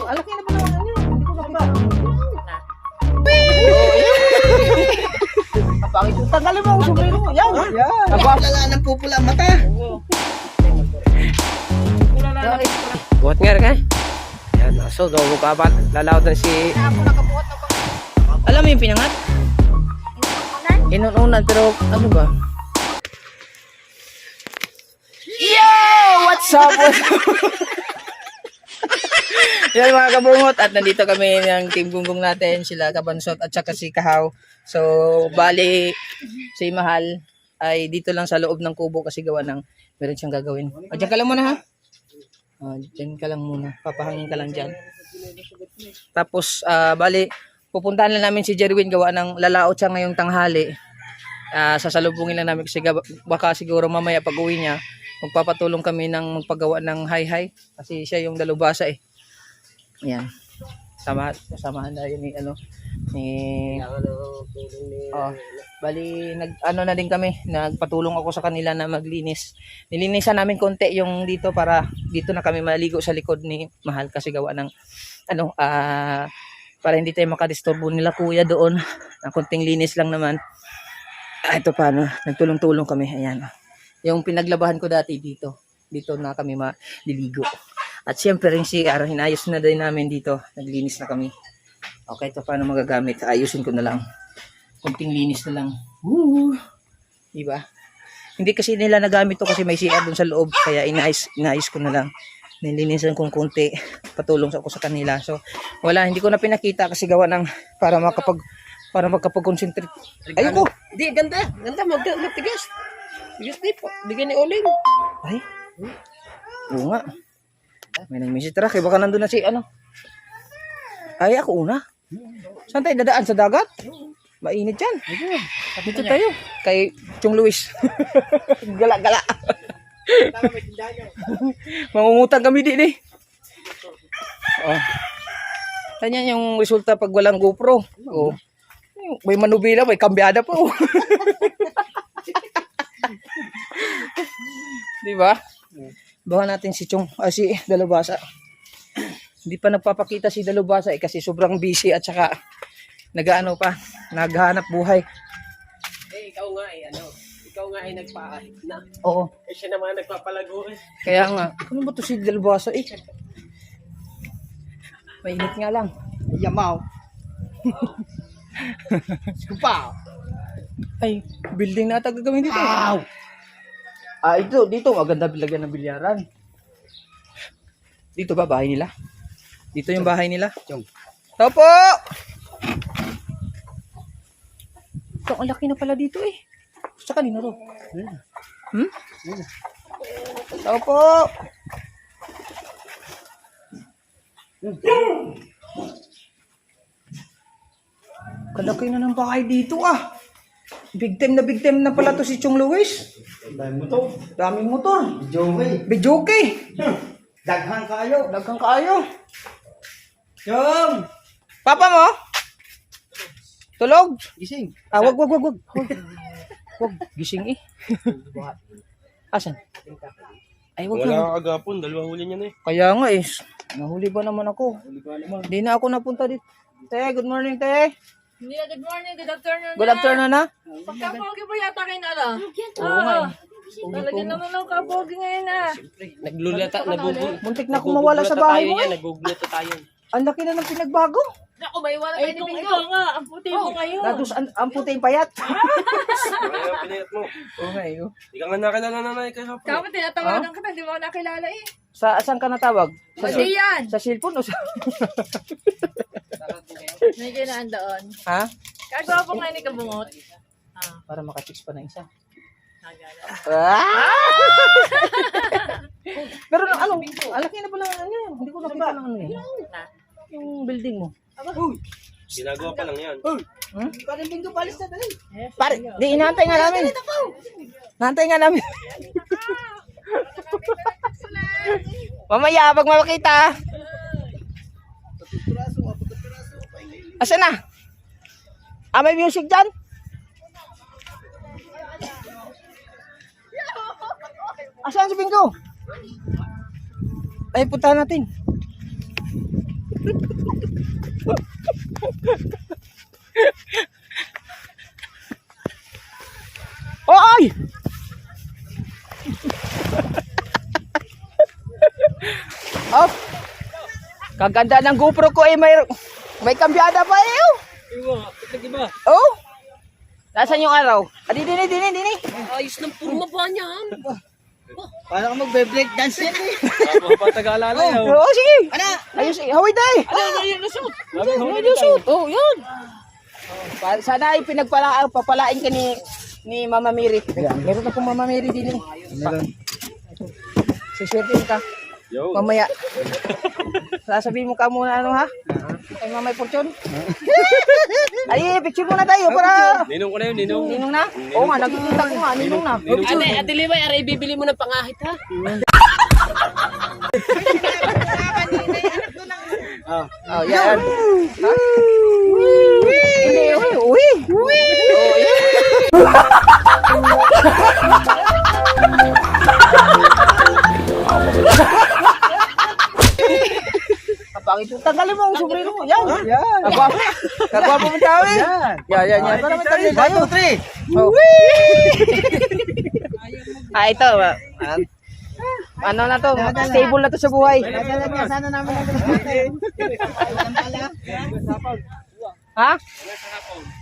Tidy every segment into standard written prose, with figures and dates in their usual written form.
Alaki na pala ano yun. Hindi ko makita. Kapangit yung tanggalin mo ang sombrero mo. Yan. Yan. Wala nang pupula ang mata. Buhat nga rin yan, so daw mo kapat. Lalaw na si... Alam mo yung pinangat? Inununan, pero ano ba? Yo! What's up? Yan mga kabungot, at nandito kami ng team gunggong natin, sila Kabansot at saka si Kahaw. So, bali, si Mahal ay dito lang sa loob ng kubo kasi gawa ng meron siyang gagawin. O, dyan ka lang muna ha. O, dyan ka lang muna. Papahangin ka lang dyan. Tapos, bali, pupuntahan lang namin si Jerwin gawa ng lalaot siya ngayong tanghali. Sasalubungin lang namin kasi baka siguro mamaya pag uwi niya, magpapatulong kami ng magpagawa ng hay-hay kasi siya yung dalubhasa eh. Ayan. Samahan na yun ni bali na din kami, nagpatulong ako sa kanila na maglinis. Nilinisan namin konti yung dito para dito na kami maligo sa likod ni Mahal kasi gawa ng para hindi tayo makadisturbo nila kuya doon. Ang konting linis lang naman. Ito paano, nagtulong-tulong kami. Ayan. Yung pinaglabahan ko dati dito na kami maliligo. At siyempre rin CR, hinayos na din namin dito. Naglinis na kami. Okay, ito paano magagamit. Ayusin ko na lang. Kunting linis na lang. Woo! Diba? Hindi kasi nila nagamit to kasi may CR dun sa loob. Kaya inayos ko na lang. Nilinisan kong kunti. Patulong ako sa kanila. So, wala. Hindi ko na pinakita kasi gawa ng para makapag-concentrate. Ayoko! Di, ganda. Ganda, magtigas. Tigas di po. Bigyan ni Oling. Ay. Oo nga. May nag-message. Tara, kaya baka nandun na si Ay, ako una. Saan tayo dadaan? Sa dagat? Mainit yan. Dito tayo. Kay Chong Luis. Gala-gala. Mangungutang kami din eh. Oh. Ganyan yung resulta pag walang GoPro. Oh. May manubila, may kambyada po. Diba? Baka natin si si Dalubhasa. Hindi pa nagpapakita si Dalubhasa kasi sobrang busy at saka naghahanap buhay. Ikaw nga ay nagpaahit na. Oo. Siya naman nagpapalago eh. Kaya nga, ano ba to si Dalubhasa eh? Mainit nga lang. Yamaw. Skupa. Ay, building na ata gagawin dito. Wow. Dito maganda bilagyan ng bilyaran. Dito ba bahay nila? Dito yung bahay nila. Tao po! Ito, ang laki na pala dito eh. Sa kanina ro. Tao po! Kalaki na ng bahay dito ah. Big time na pala to si Chong Luis. Daming motor. Bijoke. Daghang kaayo. Chong! Papa mo? Tulog? Gising. Wag. Wag, gising eh. Asan? Ay, wag na. Wala kagapon, dalawang huli niya na eh. Kaya nga eh. Nahuli ba naman ako? Hindi na ako napunta dito. Te, good morning, te. Hindi na, good morning, good afternoon. Good afternoon na. Pagkapogi po yata kayo na lang. Oo nga eh. Talaga naman ang kapogi ngayon ah. Muntik na akong mawala sa bahay mo eh. Nagugluto tayo. Ang laki na ng pinagbago. Naku, may iwan kayo ni Bingo. Ito nga, ang puti mo kayo. Natus ang puti yung payat. Kaya pinayat mo. Oo nga eh. Hindi ka nga nakilala na na kahapon. Kapag tinatawagan kita, hindi mo ako nakilala eh. Saan ka natawag? Hindi yan. Sa cellphone o sa... May ginaan doon. Ha? Kagawa po ngayon ni Kabungot. Para makachicks pa na isa. Nagala. Pero ang laki na pala ano yan. Hindi ko nakita ng ano yan. Yung building mo. Ginagawa pa lang yan. Parang Bingo palis na dali. Pare, di inaantay nga namin. Naantay nga namin. Mamaya pag makita. Asa na? May music dyan? Asan si Bingo? Ay, puntahan natin. Oy! Oh. Kaganda ng GoPro ko eh, may kambyada pa eh. Oh. Oh. Nasaan yung araw? Dini. Ayos ng purma ba niyan? Parang magbe-break dance yan eh. Patag-alala yun. Oh, sige. Ayos, haway tayo. Lusot. Oh, yan. Sana ay papalain ka ni Mama Mary. Meron na pong Mama Mary din eh. Siswertein ka. Yo. Mamaya. Sasabihin mo ka muna ano ha? Kay Mamay Fortune. Ay, picture muna tayo para... Ninong ko na yun, ninong. Ninong na? Oo nga, nakikita ko nga. Ninong na. Ate Limay, aray bibili mo ng pangahit ha? Oh, yan. Ha? Hindi, uwi. Oh, yan. Kapangit yung tanggalin mo ang sombrero mo. Yan. Yan. Kagwapo mo tao eh. Yan. Para matanggalin tayo. 1, 2, 3. Oh. Ito. Ano na to? Stable na to sa buhay. Nadala niya, sana namin natin. Ha?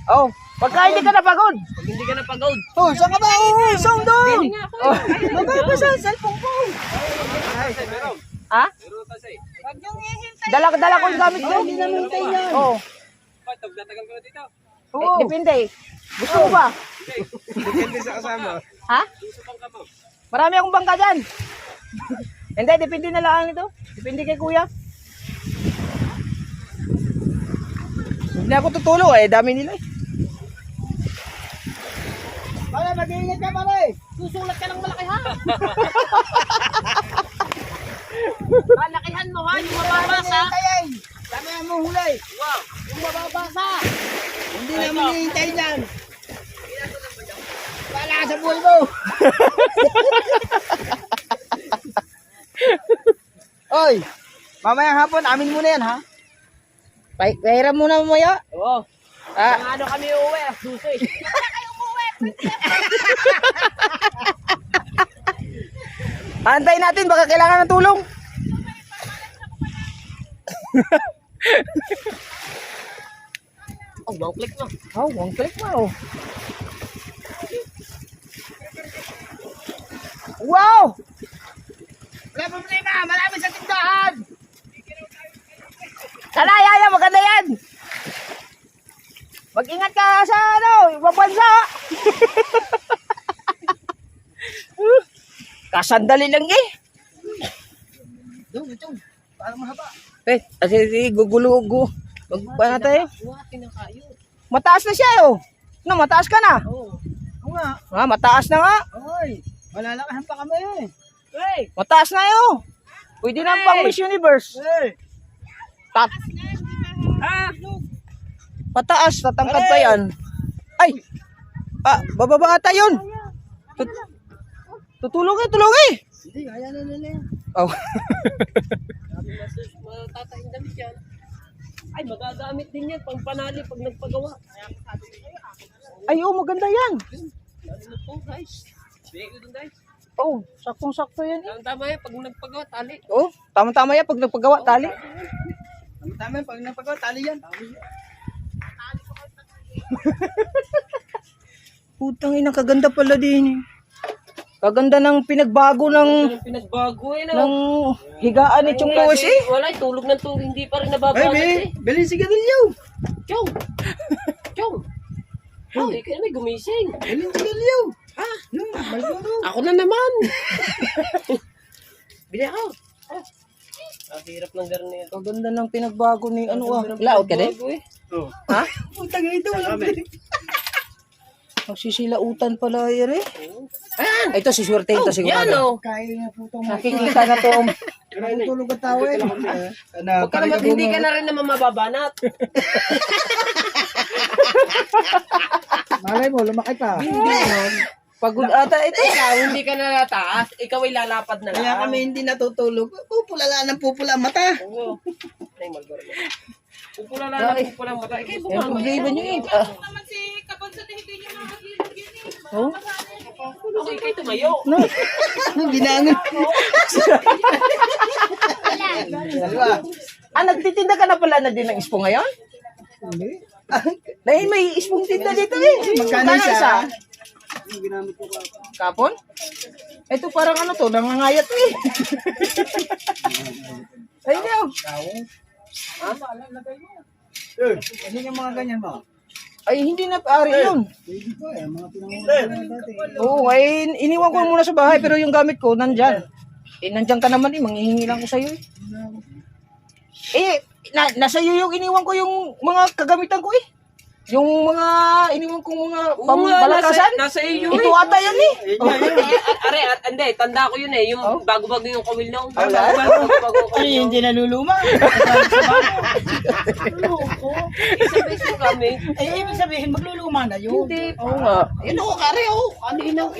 Oh, pagka hindi ka napagod. Pag hindi ka napagod. Oh, saan ka ba? Oh, saan doon? Hindi nga ako. Oh, mababasa ang cellphone ko. Ha? Dala ko yung gamit ko. Hindi na maintain yan. Oh. Tagdatagal ko na dito. Oo. Depende. Gusto mo ba? Depende sa kasama. Ha? Marami akong bangka dyan. Hindi, depende na lang ito. Depende kay kuya. Hindi ako tutulo eh. Dami nila eh. Pare, mag-iingat ka pare. Susulat ka ng malaki ha? Malakihan mo ha, yung mababasa. Dami ang mahulay. Wow, yung mababasa. Hindi namin hihintay dyan. Wala sa buhay mo. Oy, mamayang hapon, amin mo na yan ha. Pahiram muna mamaya. Oo. Ah, Ano kami uuwi, susi. antayin natin, baka kailangan ng tulong. Oh, one click na. Oh, one click na oh. Wow! Wala problema, marami sa tindahan. Kalaya, maganda yan. Mag-ingat ka sa ibang bansa. Kasandali lang eh. Dong, parang mahaba. Kasi gugulo-gulo. Magpana tayo. Wala, kinakayo. Mataas na siya oh. No, mataas ka na. Oo. Oo nga. Ah, mataas na nga. Oy, malalakahan pa kami eh. Hey! Mataas na yun. Pwede na pang Miss Universe. Hey. Mataas, tatangkad pa yan. Ay! Bababa ata yun. Tutulong eh. Hindi, kaya na nila yan. Oh. Matatayang damit yan. Ay, magagamit din yan pang panali pag nagpagawa. Ay, oh, maganda yan. Ano po, guys? Bigay ko dun, guys. Oh, saktong-sakto yan eh. Tama yan pag nagpagawa, tali. Oh, tama-tama yan pag nagpagawa tali. Tama, pag napagawa, tali yan. Putang ina, kaganda pala din eh. Kaganda ng pinagbago ng Anong pinagbago eh, ng no? higaan ni Chong Luis eh. Wala, tulog ng tulog, hindi pa rin nababanat eh. Bilhin si Gadilyo. Chong! Chong! Oh, ikaw na may gumising. Bilhin si Gadilyo. Ha? Malboro. Ako na naman. Bili ako. Ang hirap ng garner. Kaganda ng pinagbago ni ano Laot ka din? Oo. Ha? Putang ito, wala pa rin. Magsisilautan pala yan eh. Ay, ito si Swerte ito siguro. Yan o. Kaya nga putang Nakikita na to. Natutulog ang tao eh. Huwag ka naman, hindi ka na rin naman mababanat. Malay mo, lumaki pa. Hindi naman. Pagod ata ito. Ikaw, hindi ka na nataas. Ikaw ay lalapad na lang. Kaya kami hindi natutulog. Pupulala ng pupula ang mata. Oo. Ay, magbargo. Pupula na lang, pupula mata. Ikaw, Yung bumama. problema nyo eh. Oh? Ako, ikay tumayo. Binangon. Dalawa. Nagtitinda ka na pala na din ng ispo ngayon? Dahil may ispong tinda dito eh. Magkano isa? Kapon? Ito parang ano to, nangangayat eh. Ayun yun. Ano yung mga ganyan mo? Ay, hindi na pari yun. Dito eh, mga pinangunan dati. Oo, ay iniwan ko muna sa bahay pero yung gamit ko nandyan. Nandyan ka naman eh, manghihingi lang ko sa'yo eh. Nasa iyo yung iniwan ko yung mga kagamitan ko eh. Yung mga iniwan kong mga pambalakasan. Nasa iyo. Ito ata yan eh. Are, hindi, tanda ko yun eh. Yung bago-bago yung kawil nung. Wala. Bago-bago. Ay, hindi naluluma. Isang beses kami. Ay, ibig sabihin, magluluma na yun. Hindi. Oo nga. Yun ako, kare ako. Ano yun ako?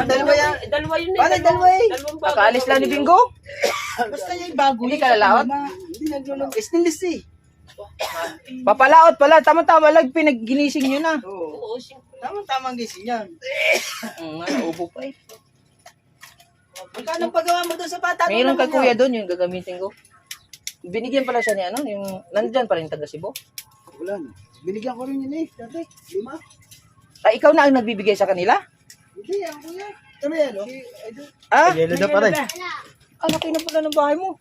Dalawa yan. Dalawa yun eh. Paano dalawa eh? Dalawang bago. Kakaalis lang ni Bingo. Basta yung bago. Hindi ka lalawat? Hindi naluluma. Stainless eh. Papalaot pala. Tama-tama lang pinagginising nyo na. Oo. Oo, siyempre. Tamang gising yan. Ubo pa eh. Magkano pagawa mo doon sa bata? Mayroon kay kuya doon yung gagamitin ko. Binigyan pala siya ni ano, yung nandyan pa rin taga Cebu. Wala na. Binigyan ko rin yun eh. Dati, 5. Ay, ikaw na ang nagbibigay sa kanila? Hindi, ang kuya. Ano yan, no? Yelo na pa rin. Laki na pala ng bahay mo.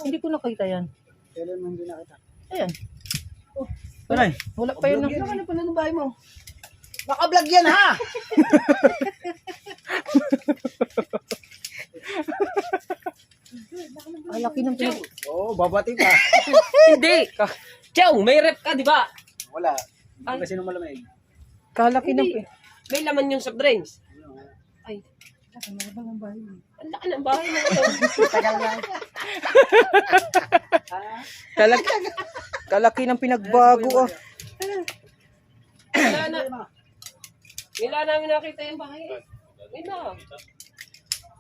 Hindi ko nakita yan. Kailan mo hindi nakita? Ayan. Aray. Wala pa yun. Ano pala ng bahay mo? Naka-vlog yan ha! Laki ng pinag... Oo, babati pa. Hindi. Chow, may rep ka, di ba? Wala. Kasi nung malamig. Kalaki ng Hindi. May laman yung soft drinks. Ay. Ang laki ng bahay mo. Tagal na. Kalaki ng pinagbago ah. Wala na. Wala namin nakita yung bahay. Wala.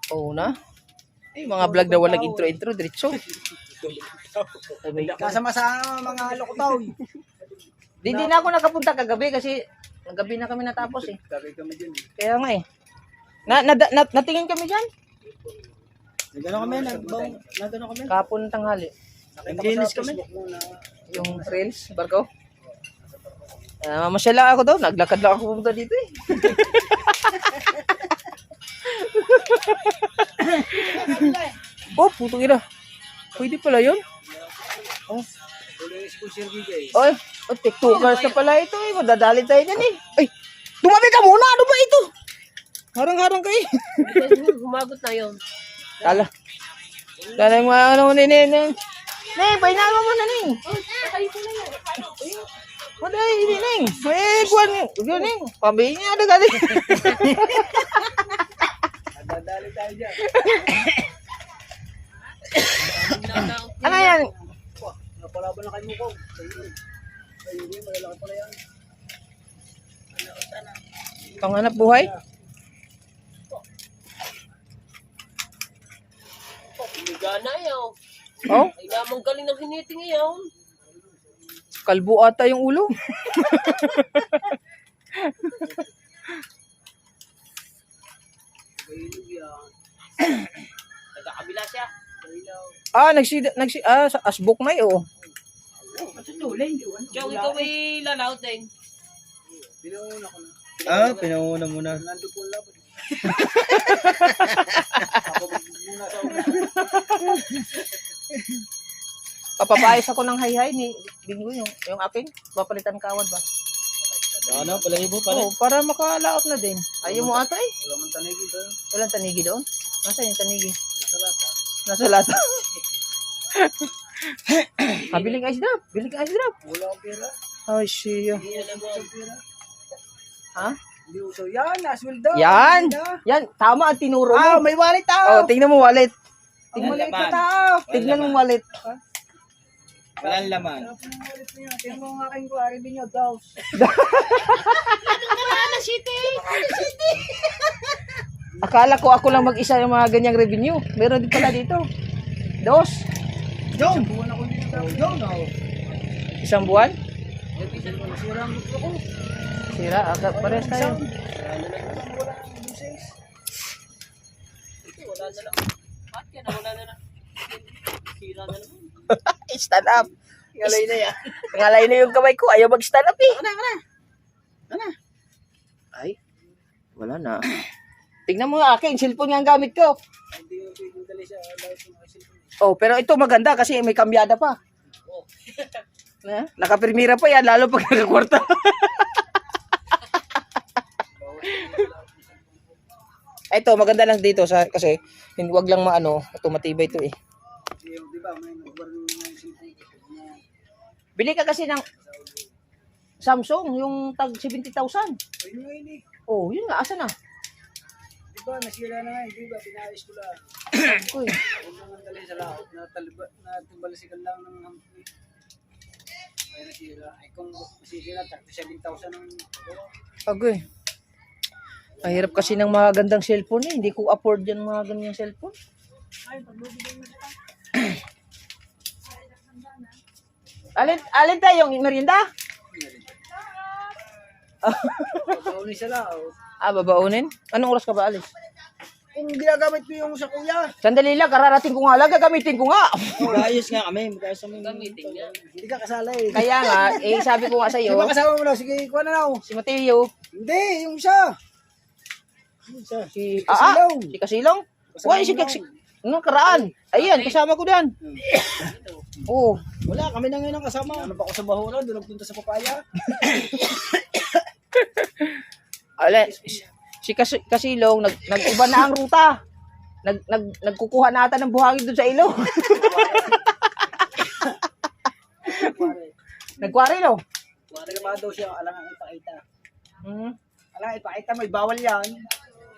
Oo na. Mga vlog na walang intro-intro, diretso. Kasama sa mga lokutaw. Di na ako nakapunta kagabi kasi gabi na kami natapos eh. Sabi kami dyan. Kaya nga eh. Natingin kami dyan. Nagano kami, nagano kami. Kapon ng tanghali. Naglinis kami. Yung trails, barko. Mamasyal lang ako doon. Naglakad lang ako pumunta dito eh. Oh, putong ina. Pwede pala yun. Oh. Oy, tiktokers na pala ito eh. Madadali tayo dyan eh. Ay, tumabi ka muna. Ano ba ito? Harang-harang kayo. Gumagot na yun. Kala yung mga ano ni Neng. Neng, pahinama mo na Neng. Maday, hindi Neng. Eh, kuwan Neng. Pambihin niya ada gali. Dadali tayo dyan. Ano yan? Napalaban na kayo mo ko. Ayun, malalaki pala yan. Panghanap buhay? Gana yaw. Oh, Ay namang galing ng hiniting yaw. kalbo ata yung ulo. Nagkakabila siya. Sa asbok na yun. Chow, ikaw ay lalaot din. Pinauna muna. Nandun po lang. Papapayos ako ng hayhay ni Bingo yung akin. Papalitan kawad ba? Ano, palahibo pa rin. Oo, para makalaot na din. Ayaw mo ata eh. Wala man tanigi doon. Walang tanigi doon? Nasaan yung tanigi? Nasa lata. Nasa lata. Biling ice drop. Biling ice drop. Wala akong pera. Ay, siya. Ha? Hindi uso. Yan, nasweldo. Yan. Yan. Tama ang tinuro mo. May wallet Oh, tingnan mo wallet. Tingnan mo wallet. Tignan mo wallet. Walang laman. Sarap ng ulit niya. Tingnan mo ang aking kuwari din nyo, daws. Akala ko ako lang mag-isa yung mga ganyang revenue. Meron din pala dito. Dos. Yung! Buwan ako dito. Yung, no. Isang buwan? Sira ang gusto ko. Sira, pares tayo. Wala ang buses. Stand up. Ngalay na yan. Ngalay na yung kamay ko. Ayaw mag-stand up eh. Ay, wala na. Tignan mo nga akin. Cellphone nga ang gamit ko. Hindi mo pwedeng dali siya. Dahil sa mga cellphone. Oh, pero ito maganda kasi may kambyada pa. Nakapirmira pa yan, lalo pag nakakwarta. Ito, maganda lang dito kasi wag lang maano, ito matibay ito eh. Di ba, may nagbar ng mga cellphone. Bili ka kasi ng Samsung, yung tag 70,000. Ayun nga yun eh. Oh, yun nga, asa na? Di ba, nasira na nga eh. Di ba, pinayos ko lang. Uy, Huwag naman dali sa laot. Natumbalasikan lang ng hampli. Ay, nasira. Ay, kung masisira, 37,000 ang agoy. Mahirap kasi ng mga gandang cellphone eh. Hindi ko afford yan mga ganyang cellphone. ay, paglubigay mo siya. Alin tayo yung merienda? Pauni sa laot. Ah, babaunin? Anong oras ka ba alis? Kung ginagamit ko yung sa kuya. Sandali lang, kararating ko nga lang, gagamitin ko nga. Magayos nga kami. Magayos kami. Gamitin nga. Hindi ka kasala eh. Kaya nga, sabi ko nga Di sa'yo, ba kasama mo na? Sige, kuha na lang. si Mateo, Hindi, yung isa. Yung isa. si Kasilong. si Kasilong. Why si Kasilong? Ano karaan? Ayan, kasama ko dan. Oo. Wala, kami na ngayon ang kasama. Ano pa ako sa Bahoran? Doon nagpunta sa Papaya. Alin, si Kasilong nag-iba na ang ruta. Nagkukuha na ata ng buhangin doon sa ilog. Nagkwari no? Nagama daw siya, alang ang ipakita. Hmm. Alang ipakita, may bawal yan.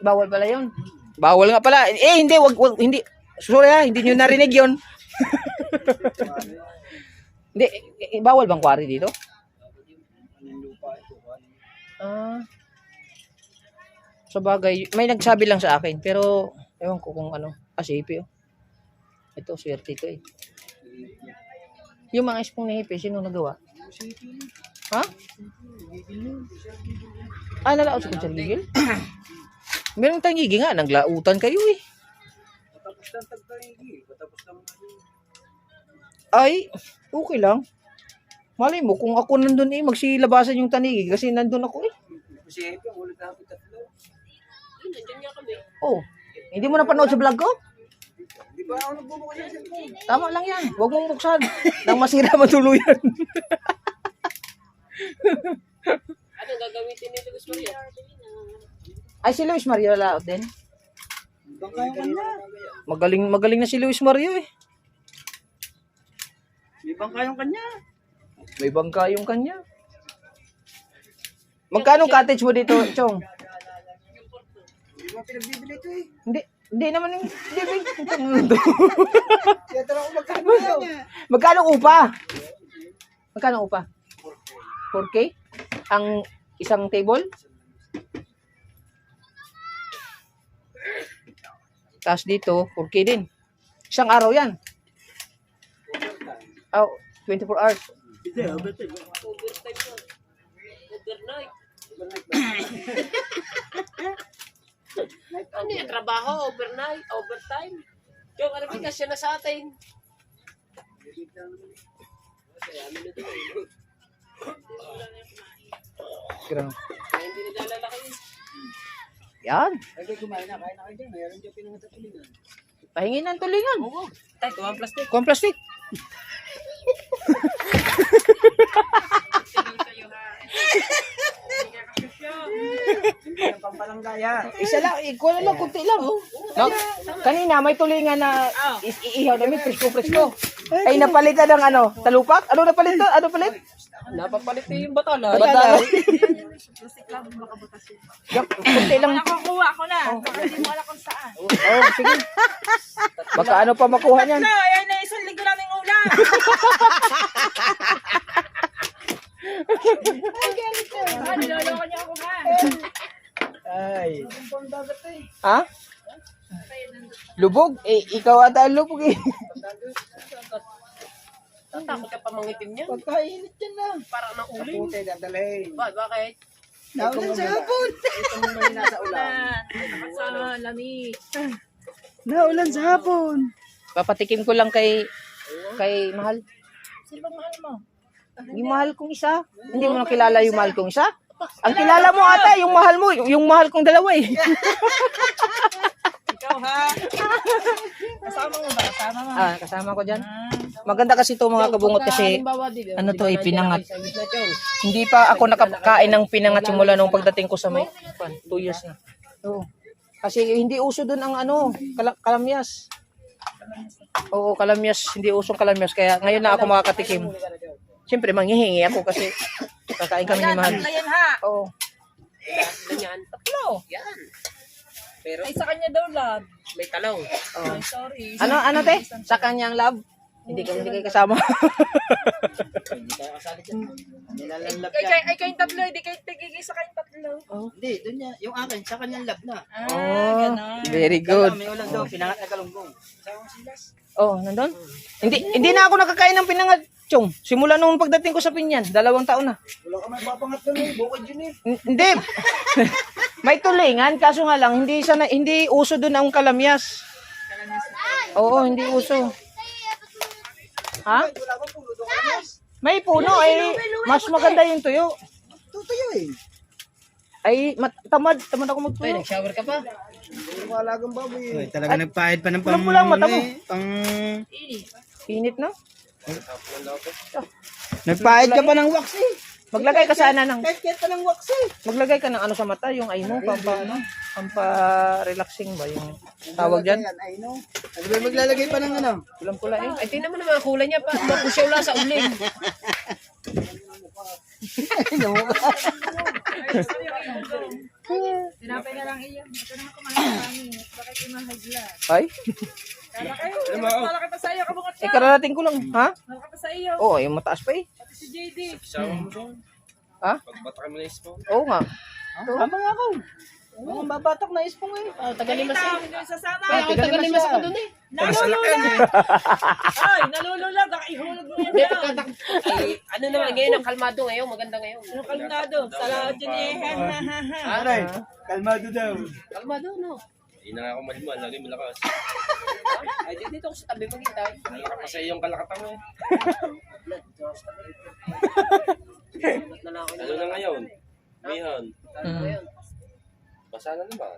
Bawal pala 'yon. Bawal nga pala. Hindi, wag hindi. Sorry ha, hindi niyo narinig 'yon. Hindi, bawal bang kwari dito? Ah. Sa bagay, may nagsabi lang sa akin, pero ewan ko kung ano. Safe oh. Ito, swerte ito eh. Yung mga espong ni Hipe, sino nagawa? Ha? Ah, nalaot sa kutsar gigil? Meron tayong gigi nga, naglautan kayo eh. Patapos ng tagtayigi. Patapos ng Ay, okay lang. Malay mo, kung ako nandun eh, magsilabasan yung tanigi kasi nandun ako eh. Kasi Hepe, ulit na hapit tatlo. Oh, hindi mo napanood sa vlog ko? Di ba ako nagbubukas ng cellphone? Tama lang yan. Huwag mong buksan. Nang masira matuluyan. Ano gagamitin ni Luis Maria? Ay, si Luis Mario laot din. Bangka yung kanya. Magaling na si Luis Mario eh. May bangka yung kanya. May bangka yung kanya. Magkano cottage mo dito, Chong? Di ba pinagbibili ito eh? Hindi naman yung living. Kaya tara ko magkano yun. Magkano upa? Magkano upa? 4K? Ang isang table? Tapos dito, 4K din. Isang araw yan. Oh, 24 hours. Hindi, overtime. Overtime yun. Overnight. Ano yung trabaho? Overnight? Overtime? Yung ano ba siya na sa atin? Grabe. Hindi naglalaki yun. Yan. Ay, kumain na, kain na kayo dyan. Mayroon dyan pinangatapulingan. Pahingin ng tulingan. Tay, tuwang plastic. Kuha ang plastic. Hindi ang pampalanggaya. Isa lang, ikuha na lang, kunti lang. Oh. Kanina, may tulingan na iihaw namin, presko-presko. Ay, napalitan ng ano? Talupak? Ano napalit to? Ano palit? Napapalit na yung batala. Batala. Yup, kunti lang. Nakukuha ko na. Baka hindi mo alam kung saan. Oh, sige. Baka ano pa makuha niyan. Ayan na isang linggo namin ulam. Niloloko niya ako man. Ay. Ha? Lubog? Eh, ikaw ata ang lubog eh. Takot ka pa mangitim niya. Pagkainit yan na. Para na uling. Puti, dadalhin. Bakit? Naulan sa hapon. Ito mo may nasa ulan. Sa lamig. Naulan sa hapon. Papatikim ko lang kay Mahal. Sino bang mahal mo? Yung mahal kong isa. Hindi mo na kilala yung mahal kong isa? Ang kilala mo ata, yung mahal mo. Yung mahal kong dalawa eh. Ikaw ha? Kasama mo ba? Kasama mo? Ah, kasama ko dyan. Maganda kasi ito mga kabungot kasi ano to, pinangat. Hindi pa ako nakakain ng pinangat simula nung pagdating ko sa may 2 years na. Oo. Kasi hindi uso doon ang ano, kalamyas. Oo, kalamyas. Hindi usong kalamyas. Kaya ngayon na ako makakatikim. Siyempre, manghihingi ako kasi kakain kami ni Mahal. Ayan ha? Oo. Ganyan. Tatlo. Yan. Pero Ay sa kanya daw love. may talong. Oo. Ay sorry. Ano te? Sa kanyang love? Hindi kayo kasama. Hindi tayo kasali dyan. Nilalalab Ay yan. kayong tatlo. Hindi kayo tigigil sa kayong tatlo. Hindi, doon niya. Yung akin, sa kanyang lab na. Oh, very good. May ulan daw, pinangat na galunggong. Oh, nandun? Hindi na ako nakakain ng pinangat, Chong. Simula nung pagdating ko sa Pinyan, 2 taon na. Wala ka may papangat na may bukod yun eh. Hindi. May tulingan, kaso nga lang, hindi uso doon ang kalamyas. Oo, hindi uso. Ha? Wala ka pulo doon kalamyas. May puno, ay mas maganda yung tuyo. Tutuyo eh. Ay, tamad ako magtuyo. Nag-shower ka pa? Yung mga alagang baboy eh. Talaga nagpahid pa ng Pulang-pulang mata mo. pang... Pinit na. Nagpahid ka pa ng wax eh. Maglagay ka sana ng Kahit pa ng wax eh. maglagay ka ng ano sa mata, yung ay mo, pampa-relaxing ba yung tawag diyan? Ayan, I know. Ano ba maglalagay pa ng ano? Pulang-pula eh. Ay, tingnan mo naman ang kulay niya pa. Mapusyaw lang sa uling. Tinapay na lang iyan. Ito naman kumain sa kami. Bakit imahagla? Ay, Kala kayo. Malaki pa sa iyo. Kabungot ka. kararating ko lang, ha? Malaki pa sa iyo. Oo, yung mataas pa eh. Pati si JD. Ha? Pagbata mo na ispo. Oo nga. Tama nga ako. Mga babatak na ispong eh. Tagalimas Ikaw, eh. hindi sasama. Kaya tagalimas ako dun eh. Nalululag. Ay, nalululag. Ihulog mo yan Hindi, down. ay, ano naman ngayon, ang kalmado ngayon, maganda ngayon. Ano kalmado? Salamat yun eh. Aray, kalmado daw. Kalmado, no? Hindi na nga ako malimal. Lagi malakas. Ay, dito ako sa tabi maghintay. Malakas pa sa iyong kalakatan mo eh. Sulat na lang ako. Lalo na ngayon. Mihan. Ngayon. Basa na naman.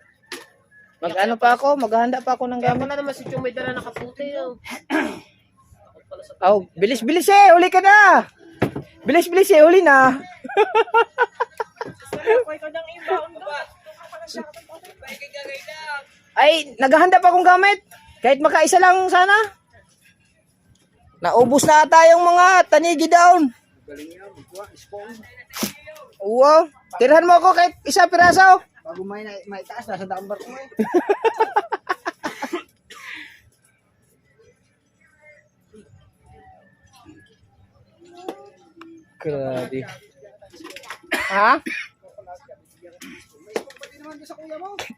Mag-ano pa ako, maghahanda pa ako ng Kaya gamit. pala naman si Chong may dala nakaputi. Oh. Takot pala sa Oh, bilis-bilis eh, uli ka na. Bilis-bilis eh, uli na. Sarap ko ikaw ng inbound doon. Ay, naghahanda pa akong gamit. Kahit makaisa lang sana. Naubos na tayong mga tanigi down. Galing niya, bigwa, ispong. Wow, tirahan mo ako kahit isa piraso. Bago may taas, nasa dambar ko eh. Grabe. Ha?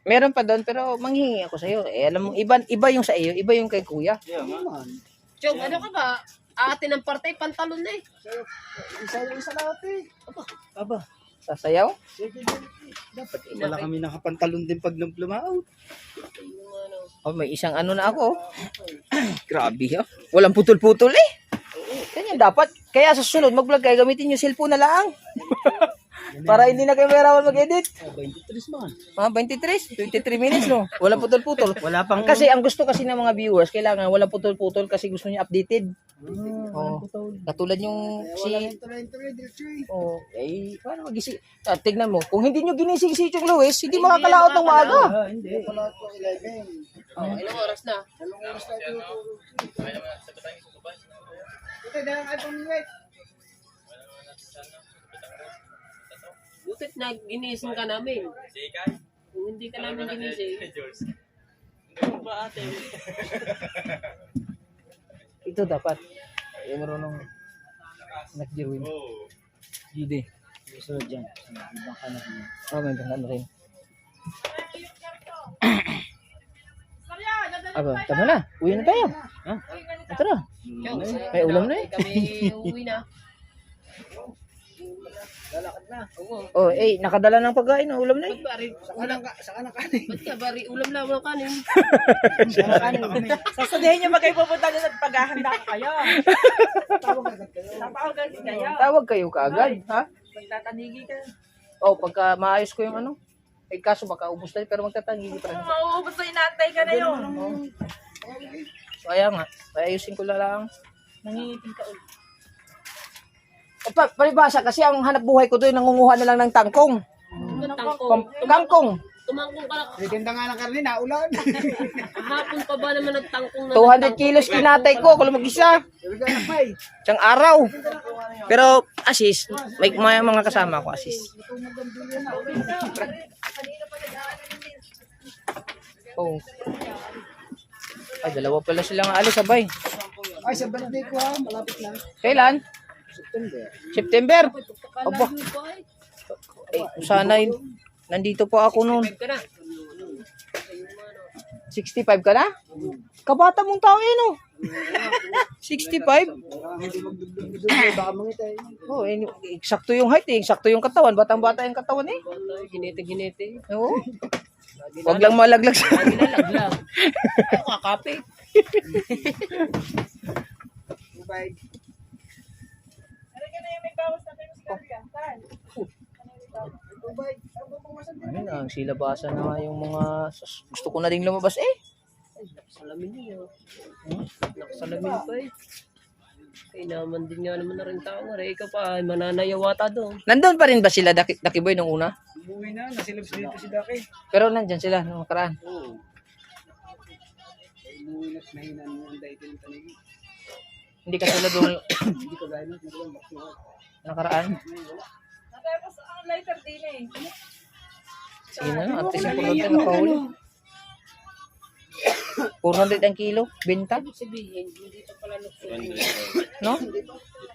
Meron pa doon pero manghingi ako sa iyo. Eh alam mo iba yung sa iyo, iba yung kay kuya. Naman. Chong, ano ka ba? Atin ng partay, pantalon na eh. Isa yung isa lahat eh. Aba, sasayaw? Sige, dapat wala kami nakapantalon din pag lumaaw. Oh, may isang ano na ako. Grabe ha. Walang putol-putol eh. Ganyan dapat. Kaya sa susunod mag-vlog kayo, gamitin yung cellphone na lang. Para hindi na kayo mahirapan mag-edit. 23 man. Ah, 23 minutes no. Walang putol-putol. Wala pang... Kasi ang gusto kasi ng mga viewers, kailangan walang putol-putol kasi gusto niya updated. Oh. Katulad yung si Tuloy-tuloy, diretso eh. oh, eh paano magising? Tignan mo, kung hindi niyo ginising si Chong Luis, hindi makakalaot ng maaga. Hindi. Wala po 11. Oh, ilang oras na? Dalawang oras tayo tinuturo. Ito, dalang iPhone wait. Butit na ginising ka namin. Kung hindi ka namin ginising. Ito dapat. Ay, marunong nag-Jerwin. Gide. So, dyan. Ibang ka na. Oh, may gangan rin. Aba, tama na. Uwi na tayo. Ha? Tara. May ulam na eh. Kami uwi na. Lalakad na. Oh, nakadala ng pagkain. Ulam na eh. Ba't bari? Saka na kanin. Ba't ka bari? Ulam lang ng kanin. Saka na kanin kami. Sasabihin niyo ba kayo pupunta doon at paghahanda ko kayo? Tawag agad kayo. Tapawagan kayo. Tawag kayo kaagad. Ha? Magtatanigi ka. Oh, pagka maayos ko yung ano. Kaso baka ubus tayo pero magtatanggi pa rin. Kung mauubos na inaantay ka na yun. So, kaya nga. Ayusin ko lang. Nangingitim ka ulit. Palibasa kasi ang hanap buhay ko doon nangunguha na lang ng tangkong. Tangkong. Kangkong. Tumangkong ka na. Titinda nga ng karne, naulan. Hapon pa ba naman nagtangkong na 200 kilos kinatay ko. Ako lang mag-isa. Sabi ka, May. Siyang araw. Pero assist. May mga kasama ko assist. Oh. Ay, dalawa pala silang alis sabay. Ay, sa birthday ko ha, malapit na. Kailan? September. Aba. pa eh. Sana nandito po ako noon. Ka na. 65 ka na? Kabata mong tao yan, oh. 65? Hindi magdugdug-dugdug, baka mangitay. Oh, eksakto yung height eh. Eksakto yung katawan. Batang-bata yung katawan eh. Ginete-ginete. Oo. Wag lang malaglag sa... Ginalaglag. Ay, kakape. Bye. Halika na yung may bawas na kayo sa kanya. Saan? Bye. Ano ba pumasan din? Ayun, ang silabasan na nga yung mga... Gusto ko na rin lumabas eh. Salamin niya. Nakasalamin pa eh. Kaya naman din nga naman na rin tao nga. Ikaw pa, ay mananayawata doon. Nandun pa rin ba sila, Daki Boy, nung una? Umuwi na, nasilabs dito si Daki. Pero nandyan sila nung nakaraan. Oo. Umuwi na't mahinan mo ang dahil ng tanigi. Hindi ka sila doon Hindi ka gaya natin. nakaraan. Tapos ang lighter din eh. Sige na, at least yung pulutan nakahuli. 400 ang kilo, benta. Sabihin, hindi pa pala luksong. No?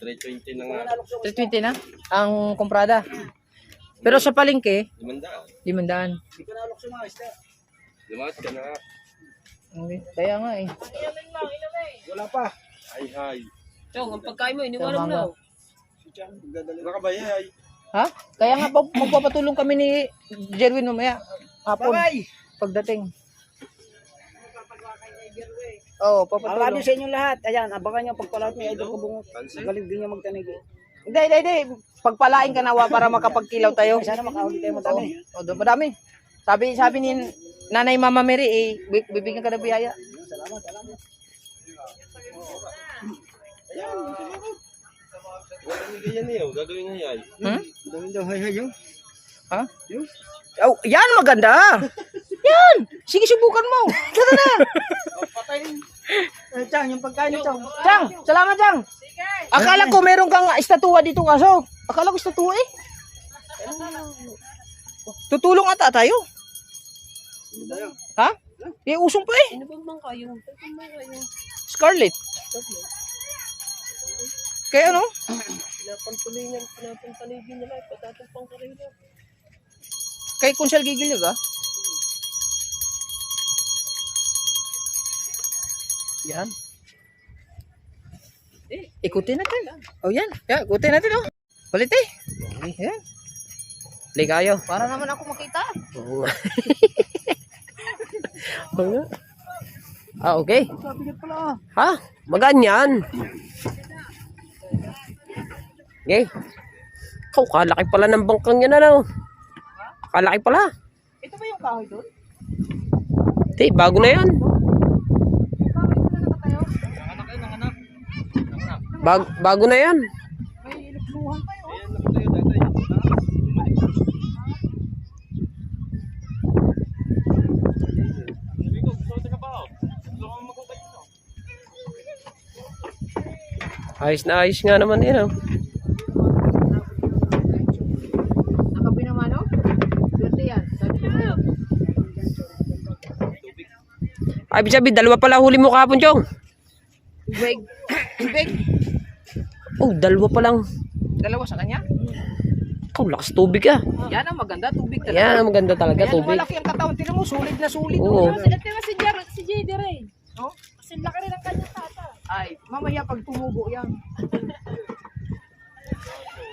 320 na nga. 320 na ang komprada. Pero sa palengke, 500. 500. Hindi ka nalok sa mga isda. Lumakad ka na nga. Kaya nga eh. Inumin mo, inumin. Wala pa. Ay, hay. Chong, ang pagkain mo, iniwanan mo Tama na. nga. Si Chang, dadala. Wala ka ba, hay? Ha? Kaya nga magpapatulong kami ni Jerwin mamaya. Hapon, Bye-bye! pagdating. Oo, Ang radio papatulong. sa inyong lahat. Ayan, abangan nyo pagpalat ni Idol Kabungot. Galing din niya magtanig. Hindi. Pagpalain ka nawa para makapagkilaw tayo. Sana makahuli tayo madami. Madami. Sabi ni Nanay Mama Mary, bibigyan ka ng biyaya. Salamat. Wala ni ganyan niyo. Gagawin nga hay. Hmm? Dami daw, hay yun. Ha? Oh, yan maganda. Yan. Sige, subukan mo. Tara na. Chang, yung pagkain nyo, Chang. Chang, salamat Chang. Akala ko meron kang estatwa dito kaso. Akala ko estatwa eh. Tutulong ata tayo. Ha? Usong pa eh. Ano bang bang kayo? Ano bang kayo? Scarlett. Kaya ano? Pinapantulingan, pinapantaligin nila. Patatong pang karera. Kay Kunsel Gigilig ah. Yan. Ikutin natin. Oh yan. Yan, ikutin natin oh. Kulit eh. Yan. Ligayo. Para naman ako makita. Oo. Okay. Ha? Maganyan. Okay. Oh, kalaki pala ng bangkang yan ano. Kalaki pala. Ito ba yung kahoy doon? Hindi, bago na yan. Bago na yan. May ilukluhan pa yun. Ayos na ayos nga naman yun. Oh. Nakapi naman, no? Swerte yan. Sabi ko sa'yo. Ay, ibig sabihin, dalawa pala huli mo kahapon, Chong. Tubig. Tubig. Oh, dalawa pa lang. Dalawa sa kanya. Oh, lakas tubig ah. Yan ang maganda. Tubig talaga. Yan, maganda talaga, Kaya tubig. malaki ang katawan. Tignan mo, sulit na sulit. Oo. Si JD rin. Oh? Kasi laki rin ang kanyang tata. Ay, mamaya pag tumubo yan.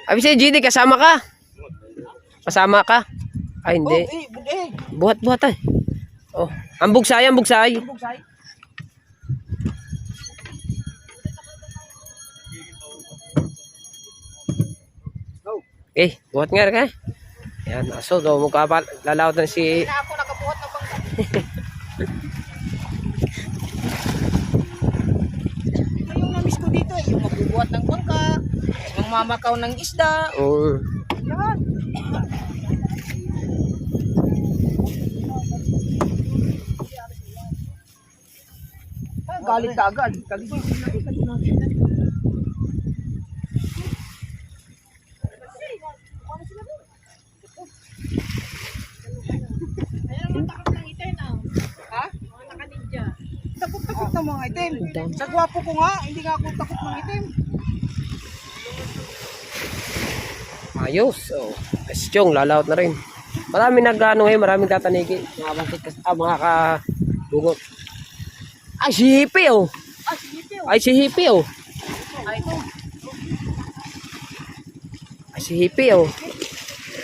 Abi si GD, kasama ka? Kasama ka? Ay, hindi. Buhat-buhat ay. Oh, ang bugsay, ang bugsay. Bugsay. Eh, buhat nga rin eh. Yan, aso, daw mo kapal. Lalawat na si... Na ako nakabuhat ng bangka. Ito yung namiss ko dito eh. Yung magbubuhat ng bangka. Yung mamakaw ng isda. Oh, Yan. Ah, galit ka agad. Kagigising na ito. Ha? Takot-takot ng mga itim. Sa gwapo ko nga, hindi nga ako takot ng itim. ayos. Oh, Chong, lalawat na rin. Marami nag-ano ngayon, maraming tatanigi. Mga kabungot. Ay, si Hippie oh. Ay, si Hippie oh. Ay, ito. Ay, si Hippie oh.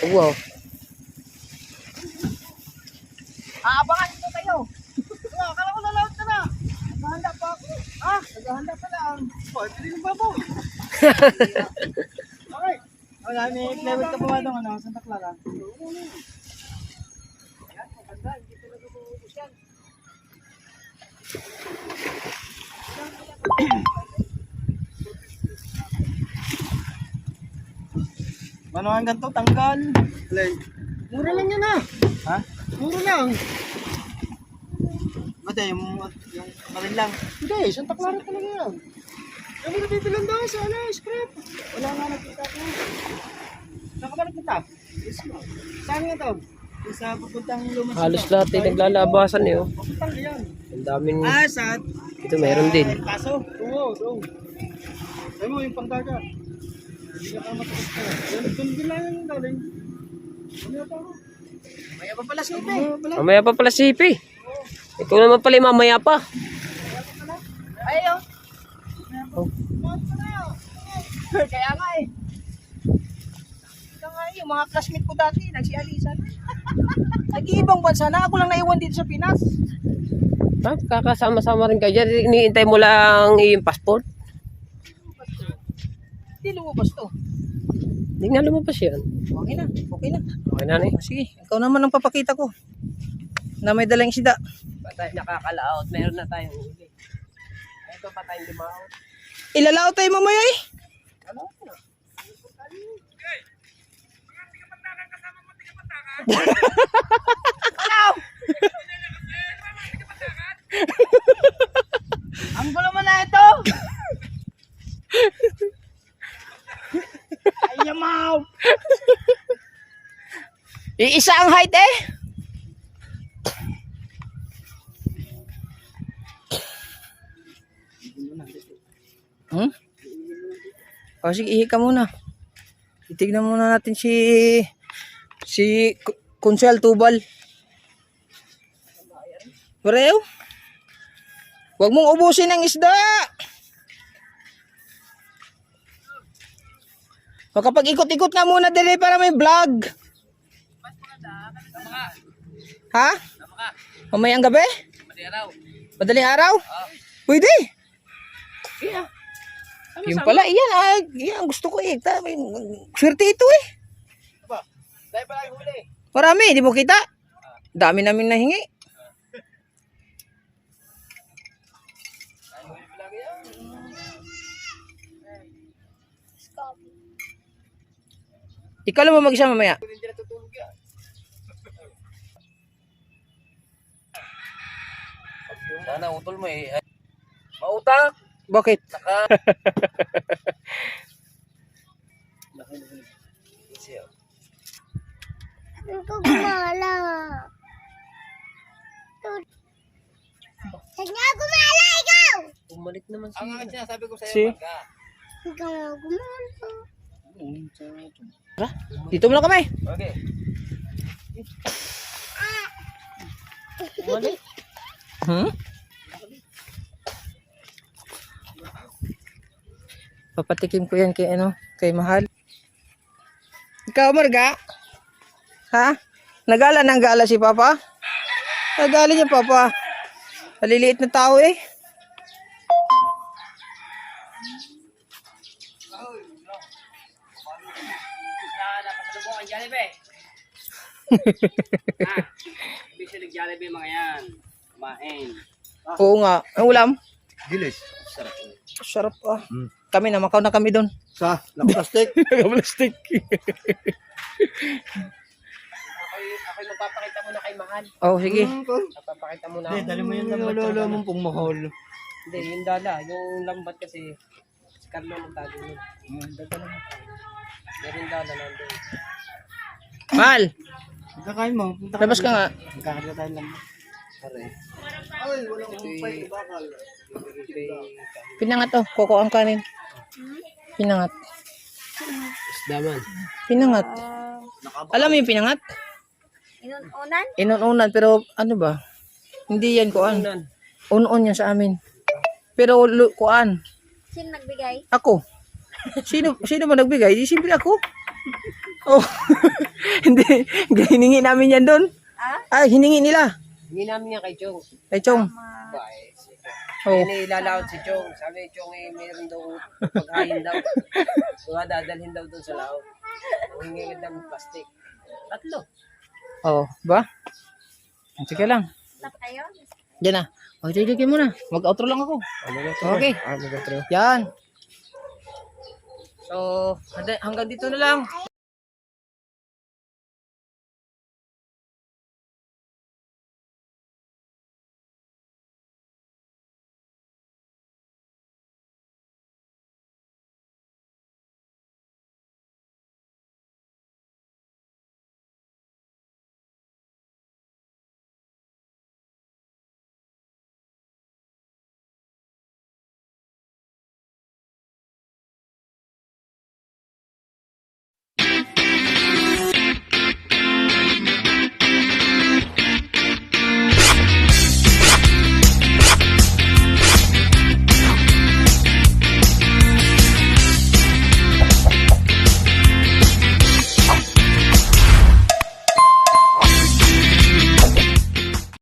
Wow. Aabangan ko kayo. Akala ko lalawat ka na. Naghahanda pa ako. Ah, naghahanda pa lang. Oh, pili ng babo. Okay. Wala, may level ka pa ba doon, ano? Santa Clara. Yan, maganda. Hindi talaga maubos yan. Ano ang ganito? Tanggal. Mura lang yan ah. Ha? Mura lang. Bata yung marin lang. Hindi, Santa Clara talaga yan. Kami nabibilang daw sa ano, scrap. Wala nga nakita ko. Saan ka ba nagpunta? Saan nga to? Sa pupuntang Lumas. Halos lahat ay naglalabasan eh oh. Pupuntang yan. Ang daming... Ah, sa... Ito meron din. Paso? Oo. Sabi mo yung pangdaga. Hindi ka matapos ka. Doon lang yung galing. Mamaya pa ako. Mamaya pa pala si Upe. Mamaya pa pala si Hippie. Ikaw naman pala yung mamaya pa. Ayaw. Oh. Kaya nga eh. Kaya nga yung mga classmate ko dati, nagsialisan. Nag-iibang bansa na. Ako lang naiwan dito sa Pinas. Ha? Kakasama-sama rin kayo dyan. Iniintay mo lang yung passport. Hindi lumabas to. Hindi nga lumabas yan. Okay na. Okay na eh. Sige, ikaw naman ang papakita ko. Na may dalang isda. Patay nakakalaot. Meron na tayong huli. Ito pa tayong limaot. Ilalao tayo mamaya eh. Ang gulo mo na ito. Ay, yamaw. Iisa ang height eh. Hmm? O sige, ihi ka muna. Titignan muna natin si Kunsel Tubal. Pareho. Huwag mong ubusin ang isda. Makapag-ikot-ikot nga muna dili para may vlog. Ha? Mamayang gabi? Madaling araw? Pwede. Yung pala, yan gusto ko eh. Swerte ito eh. Marami, di mo kita? Dami namin nahingi. Ikaw lang mo mag-isa mamaya. Sana utol mo eh. Mautak! Bakit? Ikaw gumala. Kanya gumala ikaw! Bumalik naman Ang nga sinasabi ko sa'yo, Si? pagka. Ikaw nga gumala. Dito mo lang kami. Okay. Hmm? Papatikim ko yan kay kay Mahal. Ikaw, Marga? Ha? Nagala ng gala si Papa? Nagala niya, Papa. Maliliit na tao eh. Napasalubong ang Jollibee. Ibig siya nag-Jollibee mga yan. Kumain. Oo nga. Ang ulam? Gilis. Sarap ah. Kami na, makaw na kami doon. Sa? Nakaplastic? Naka-plastic. Ako'y magpapakita muna kay Mahal. Oh, sige. Papakita muna ako. Dali mo yung lambat. Lolo mong pong mahal. Hindi, yung dala. Yung lambat kasi, si Carlo magtalo nun. Meron dala nandun. Mahal, Kakain mo. labas ka nga. Magkakaroon tayo lang. Pinangat oh, koko ang kanin. Pinangat. Daman. Pinangat. Alam mo yung pinangat? Inununan? Inununan, pero ano ba? Hindi yan kuan. Unan. Unon yan sa amin. Pero kuan, Sino nagbigay? ako. Sino ba nagbigay? Di simple ako. Oh. Hindi, hiningi namin yan doon. Ah, hiningi nila. Hindi namin yan kay Chong. Kay Chong. Bae. Oh. Yan ilalawad si Chong. Sabi Chong mayroon daw paghain daw. Kaya dadalhin daw doon sa laot. Hingi ng plastic. 3. Oh, ba? Sige lang. Stop kayo? Diyan na. Magtigil mo na. Mag-outro lang ako. Okay. Ah, mag-outro. Yan. So, hanggang dito na lang.